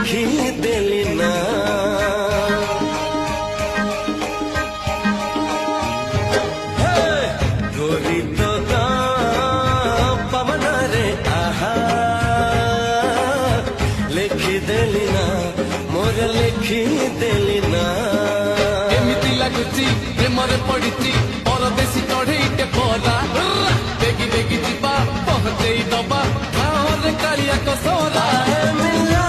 लिखी देली ना गोरी तो पवन रे आहा लिखी देली ना मोर लिखी देली ना एमिति लागुची प्रेमरे पड़िची परदेशी चढ़ेईटे भरा देगी देगी जीवा पहुंचेई दबा गाँव रे कालिया को सोरा मिला